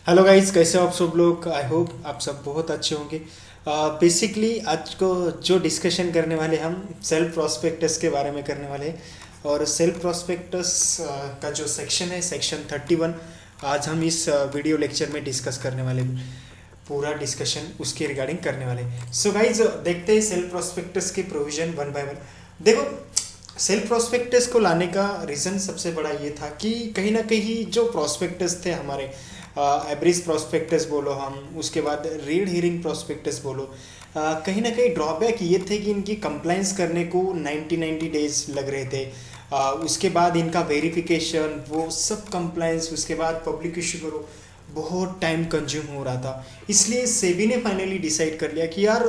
Hello guys, कैसे हो आप सब लोग। आई होप आप सब बहुत अच्छे होंगे। बेसिकली आज को जो डिस्कशन करने वाले हम सेल्फ प्रोस्पेक्टस के बारे में करने वाले हैं। और सेल्फ प्रोस्पेक्टस का जो सेक्शन है, सेक्शन 31, आज हम इस वीडियो लेक्चर में डिस्कस करने वाले हैं। पूरा डिस्कशन उसके रिगार्डिंग करने वाले हैं। सो गाइज, देखते हैं सेल्फ प्रोस्पेक्टस के प्रोविजन वन बाय वन। देखो, सेल्फ प्रोस्पेक्टस को लाने का रीज़न सबसे बड़ा ये था कि कहीं ना कहीं जो प्रोस्पेक्टस थे हमारे, एवरेज प्रोस्पेक्टस बोलो हम, उसके बाद रीड हियरिंग प्रोस्पेक्टस बोलो, कहीं ना कहीं ड्रॉबैक ये थे कि इनकी कंप्लाइंस करने को 90 डेज लग रहे थे। उसके बाद इनका वेरिफिकेशन, वो सब कंप्लाइंस, उसके बाद पब्लिक इशू करो, बहुत टाइम कंज्यूम हो रहा था। इसलिए सेबी ने फाइनली डिसाइड कर लिया कि यार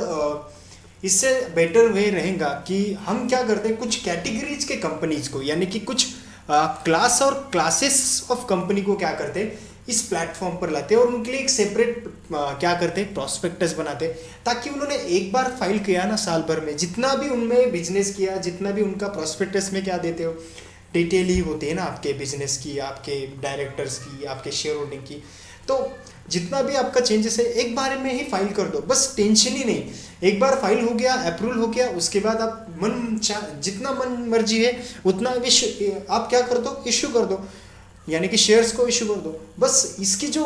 इससे बेटर वे रहेगा कि हम क्या करते हैं, कुछ कैटेगरीज के कंपनीज को, यानी कि कुछ क्लास और क्लासेस ऑफ कंपनी को क्या करते हैं, इस प्लेटफॉर्म पर लाते हैं और उनके लिए एक सेपरेट क्या करते हैं, प्रोस्पेक्टस बनाते हैं, ताकि उन्होंने एक बार फाइल किया ना, साल भर में जितना भी उनमें बिजनेस किया, जितना भी उनका प्रोस्पेक्टस में क्या देते हो, डिटेल ही होती है ना आपके बिजनेस की, आपके डायरेक्टर्स की, आपके शेयर होल्डिंग की। तो जितना भी आपका चेंजेस है एक बार में ही फाइल कर दो, बस टेंशन ही नहीं। एक बार फाइल हो गया, अप्रूवल हो गया, उसके बाद आप जितना मन मर्जी है उतना आप क्या कर दो, इशू कर दो, यानी कि शेयर्स को इशू कर दो। बस इसकी जो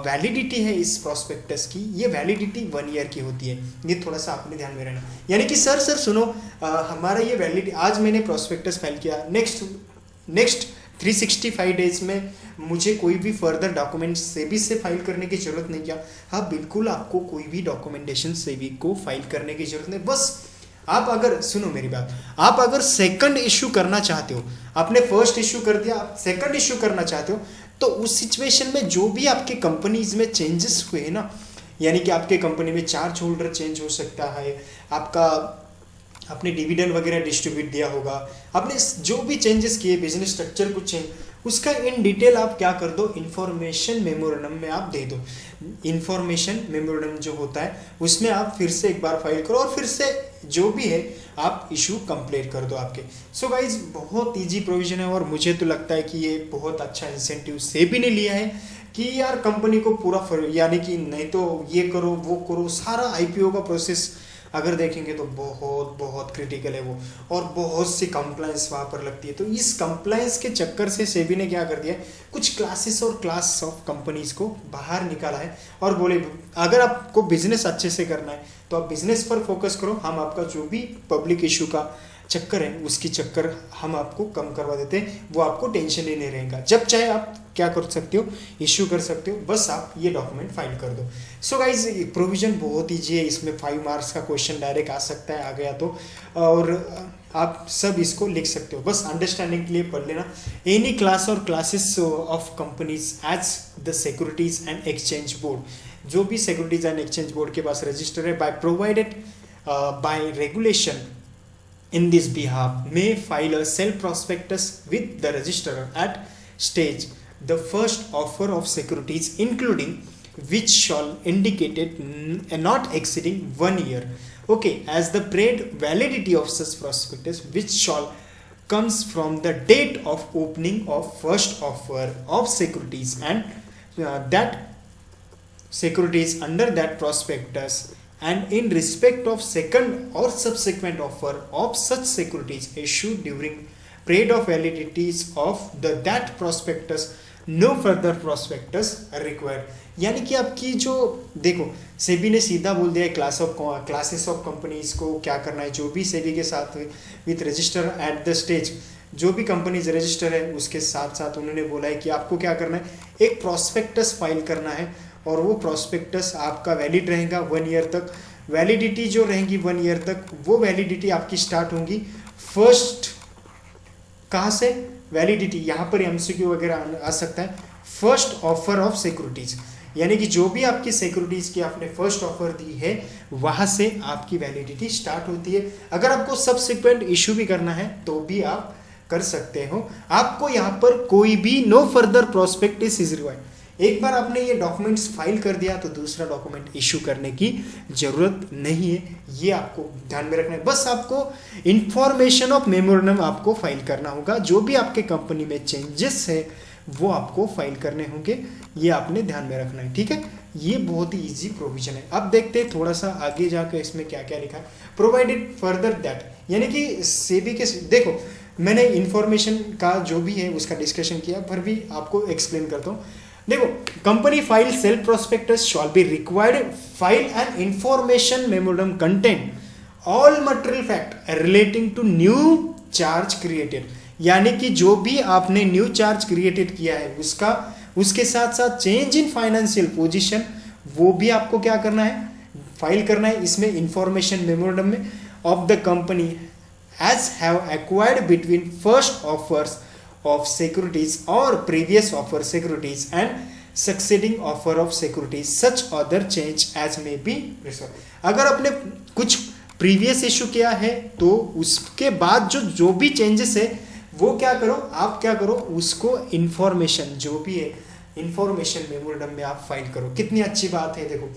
वैलिडिटी है इस प्रोस्पेक्टस की, ये वैलिडिटी 1 ईयर की होती है। ये थोड़ा सा अपने ध्यान में रहना। यानी कि सर सुनो, हमारा ये वैलिडिटी, आज मैंने प्रोस्पेक्टस फाइल किया, नेक्स्ट 365 डेज में मुझे कोई भी फर्दर डॉक्यूमेंट सेबी से फाइल करने की जरूरत नहीं। क्या? हाँ, बिल्कुल आपको कोई भी डॉक्यूमेंटेशन सेबी को फाइल करने की जरूरत नहीं। बस आप अगर, सुनो मेरी बात, आप अगर सेकंड इशू करना चाहते हो, आपने फर्स्ट इशू कर दिया, आप सेकंड इशू करना चाहते हो, तो उस सिचुएशन में जो भी आपके कंपनीज में चेंजेस हुए ना, यानी कि आपके कंपनी में चार्ज होल्डर चेंज हो सकता है, आपका आपने डिविडेंड वगैरह डिस्ट्रीब्यूट दिया होगा, आपने जो भी चेंजेस किए, बिजनेस स्ट्रक्चर कुछ चेंज, उसका इन डिटेल आप क्या कर दो, इंफॉर्मेशन मेमोरेंडम में आप दे दो। इंफॉर्मेशन मेमोरेंडम जो होता है उसमें आप फिर से एक बार फाइल करो और फिर से जो भी है आप इशू कंप्लीट कर दो आपके। सो गाइज, बहुत इजी प्रोविजन है और मुझे तो लगता है कि ये बहुत अच्छा इंसेंटिव सेबी ने लिया है कि यार कंपनी को पूरा, यानी कि नहीं तो ये करो वो करो, सारा आईपीओ का प्रोसेस अगर देखेंगे तो बहुत बहुत क्रिटिकल है वो, और बहुत सी कंप्लाइंस वहाँ पर लगती है। तो इस कंप्लाइंस के चक्कर से सेबी ने क्या कर दिया, कुछ क्लासेस और क्लास ऑफ कंपनीज को बाहर निकाला है और बोले अगर आपको बिजनेस अच्छे से करना है तो आप बिजनेस पर फोकस करो, हम आपका जो भी पब्लिक इशू का चक्कर है उसकी चक्कर हम आपको कम करवा देते हैं, वो आपको टेंशन ही नहीं रहेगा। जब चाहे आप क्या कर सकते हो, इशू कर सकते हो, बस आप ये डॉक्यूमेंट फाइल कर दो। सो गाइज, प्रोविजन बहुत ईजी है, इसमें 5 मार्क्स का क्वेश्चन डायरेक्ट आ सकता है, आ गया तो, और आप सब इसको लिख सकते हो, बस अंडरस्टैंडिंग के लिए पढ़ लेना। एनी क्लास और classes of companies as the securities and exchange board, जो भी सिक्योरिटीज एंड एक्सचेंज बोर्ड के पास रजिस्टर है, by provided by regulation in this behalf may file a self prospectus with the registrar at stage the first offer of securities including which shall indicate it not exceeding 1 year, okay, as the paid validity of such prospectus which shall comes from the date of opening of first offer of securities and that securities under that prospectus and in respect of second or subsequent offer of such securities issued during period of validities of that prospectus no further prospectus required। यानी कि आपकी जो, देखो सेबी ने सीधा बोल दिया है क्लासेस ऑफ कंपनीज को क्या करना है, जो भी सेबी के साथ with register at the stage, जो भी कंपनीज रजिस्टर है उसके साथ साथ उन्होंने बोला है कि आपको क्या करना है, एक प्रोस्पेक्टस फाइल करना है और वो प्रोस्पेक्टस आपका वैलिड रहेगा 1 ईयर तक। वैलिडिटी जो रहेगी 1 ईयर तक, वो वैलिडिटी आपकी स्टार्ट होगी फर्स्ट, कहाँ से वैलिडिटी, यहाँ पर एमसीक्यू वगैरह आ सकता है, फर्स्ट ऑफर ऑफ सिक्योरिटीज, यानी कि जो भी आपकी सिक्योरिटीज की आपने फर्स्ट ऑफर दी है वहां से आपकी वैलिडिटी स्टार्ट होती है। अगर आपको सब्सिक्वेंट इशू भी करना है तो भी आप कर सकते हो। आपको यहाँ पर कोई भी no further prospectus is required. एक बार आपने ये डॉक्यूमेंट्स फाइल कर दिया तो दूसरा डॉक्यूमेंट इशू करने की जरूरत नहीं है, ये आपको ध्यान में रखना है। बस आपको इंफॉर्मेशन ऑफ मेमोरेंडम आपको फाइल करना होगा, जो भी आपके कंपनी में चेंजेस है वो आपको फाइल करने होंगे, ये आपने ध्यान में रखना है, ठीक है। ये बहुत ही इजी प्रोविजन है। अब देखते हैं थोड़ा सा आगे जाकर इसमें क्या क्या लिखा है। प्रोवाइडेड फर्दर दैट, यानी कि सेबी के, देखो मैंने इंफॉर्मेशन का जो भी है उसका डिस्कशन किया, पर भी आपको एक्सप्लेन करता हूँ। देखो, company file self prospectus shall be required file and information memorandum content all material fact relating to new charge created, यानी कि जो भी आपने न्यू चार्ज क्रिएटेड किया है उसका, उसके साथ साथ चेंज इन फाइनेंशियल पोजीशन, वो भी आपको क्या करना है, फाइल करना है इसमें इंफॉर्मेशन मेमोरेंडम में, of the company as have acquired between first offers of securities or previous offer securities and succeeding offer of securities such other change as may be resolved। अगर आपने कुछ प्रीवियस इशू किया है तो उसके बाद जो भी चेंजेस है वो क्या करो, आप क्या करो, उसको इंफॉर्मेशन जो भी है इंफॉर्मेशन मेमोरेंडम में आप फाइल करो। कितनी अच्छी बात है। देखो,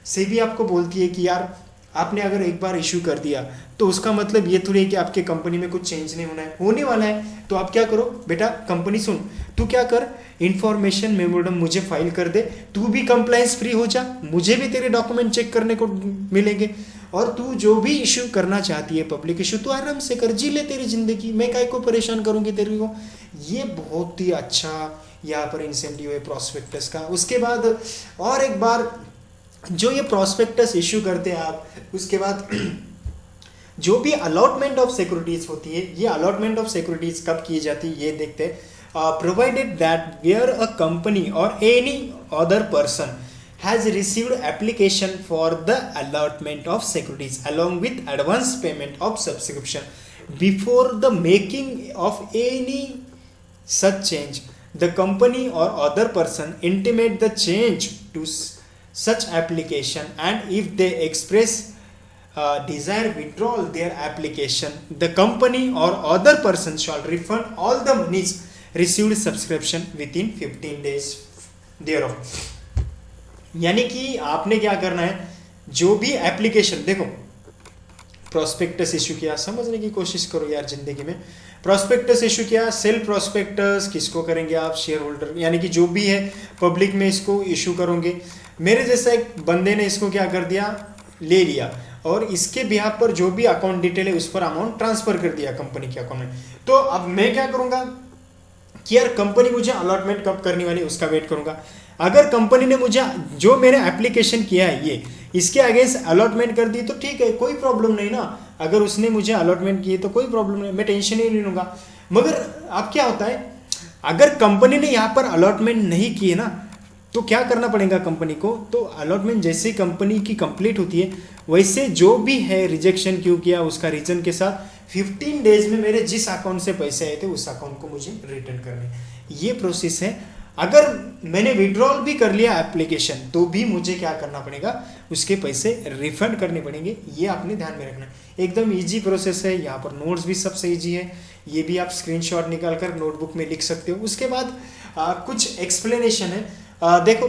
सेबी आपको बोलती है कि यार आपने अगर एक बार इशू कर दिया तो उसका मतलब ये थोड़ी है कि आपके कंपनी में कुछ चेंज नहीं होना है, होने वाला है। तो आप क्या करो बेटा, कंपनी सुन, तू क्या कर, इंफॉर्मेशन मेमोरेंडम मुझे फाइल कर दे, तू भी कंप्लायंस फ्री हो जा, मुझे भी तेरे डॉक्यूमेंट चेक करने को मिलेंगे, और तू जो भी इशू करना चाहती है पब्लिक इशू, तू आराम से कर, जी ले तेरी जिंदगी, मैं काय को परेशान करूंगी तेरे को। ये बहुत ही अच्छा यहाँ पर इंसेंटिव है प्रोस्पेक्टस का। उसके बाद और एक बार जो ये प्रोस्पेक्टस इशू करते हैं आप, उसके बाद जो भी अलॉटमेंट ऑफ सिक्योरिटीज होती है, ये अलॉटमेंट ऑफ सिक्योरिटीज कब की जाती है ये देखते हैं। Provided that where a company or any other person has received application for the allotment of securities along with advance payment of subscription before the making of any such change, the company or other person intimate the change to such application, and if they express desire withdrawal their application, the company or other person shall refund all the monies received subscription within 15 days thereof। यानी कि आपने क्या करना है, जो भी application, देखो prospectus issue किया, समझने की कोशिश करो यार जिंदगी में। प्रोस्पेक्टस इशू किया, सेल्फ प्रोस्पेक्टस किसको करेंगे आप, शेयर होल्डर, यानी कि जो भी है पब्लिक में इसको इशू करोगे। मेरे जैसा एक बंदे ने इसको क्या कर दिया, ले लिया, और इसके बिहार पर जो भी अकाउंट डिटेल है उस पर अमाउंट ट्रांसफर कर दिया कंपनी के अकाउंट में। तो अब मैं क्या करूंगा कि यार कंपनी मुझे अलॉटमेंट कब करने वाली है उसका वेट करूंगा। अगर कंपनी ने मुझे जो मैंने एप्लीकेशन किया है ये इसके अगेंस्ट अलॉटमेंट कर दी तो ठीक है, कोई प्रॉब्लम नहीं ना। अगर उसने मुझे अलॉटमेंट की तो कोई प्रॉब्लम नहीं, मैं टेंशन ही नहीं लूंगा। मगर अब क्या होता है, अगर कंपनी ने यहाँ पर अलॉटमेंट नहीं की है ना, तो क्या करना पड़ेगा कंपनी को, तो अलॉटमेंट जैसे कंपनी की कंप्लीट होती है वैसे जो भी है रिजेक्शन क्यों किया उसका रीजन के साथ 15 डेज में मेरे जिस अकाउंट से पैसे आए थे उस अकाउंट को मुझे रिटर्न करने, ये प्रोसेस है। अगर मैंने विड्रॉल भी कर लिया एप्लीकेशन तो भी मुझे क्या करना पड़ेगा, उसके पैसे रिफंड करने पड़ेंगे। ये आपने ध्यान में रखना है। एकदम इजी प्रोसेस है। यहाँ पर नोट्स भी सबसे इजी है, ये भी आप स्क्रीनशॉट निकाल कर नोटबुक में लिख सकते हो। उसके बाद कुछ एक्सप्लेनेशन है। देखो,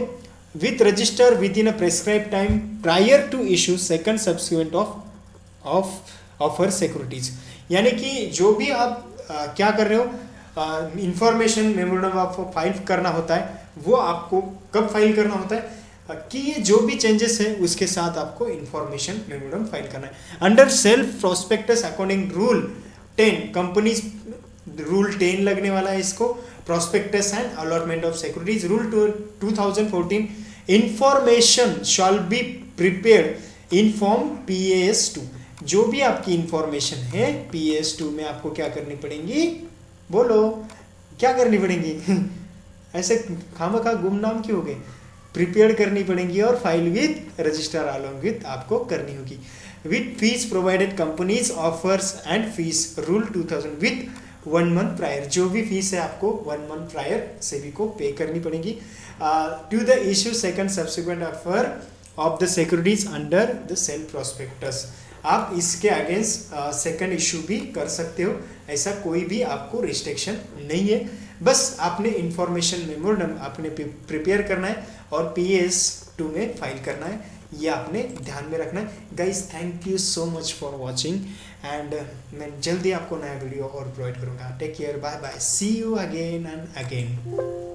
with register within a prescribe time prior to issue second subsequent of offer securities, यानी कि जो भी आप क्या कर रहे हो, इंफॉर्मेशन मेमोरेंडम आपको फाइल करना होता है, वो आपको कब फाइल करना होता है कि ये जो भी चेंजेस है उसके साथ आपको इंफॉर्मेशन मेमोरेंडम फाइल करना है। Under self prospectus according rule 10, companies rule 10 लगने वाला है इसको, prospectus and allotment of securities rule 2014, information shawl be prepared in form PAS2। जो भी आपकी इंफॉर्मेशन है PAS2 में आपको क्या करनी पड़ेगी, बोलो क्या करनी पड़ेगी ऐसे खामखा गुमनाम क्यों हो गए, प्रिपेयर करनी पड़ेंगी और file with register along with आपको करनी होगी। With fees provided companies offers and fees rule 2000 with 1 month prior, जो भी फीस है आपको 1 मंथ प्रायर सेबी को पे करनी पड़ेगी। To the issue second subsequent offer of the securities under the self prospectus, आप इसके अगेंस्ट सेकंड इशू भी कर सकते हो, ऐसा कोई भी आपको रिस्ट्रिक्शन नहीं है। बस आपने इंफॉर्मेशन मेमोरेंडम आपने प्रिपेयर करना है और PAS2 में फाइल करना है। ये आपने ध्यान में रखना है। Guys thank you so much for watching, and मैं जल्दी आपको नया वीडियो और प्रोवाइड करूँगा। Take care, bye bye, see you again and again.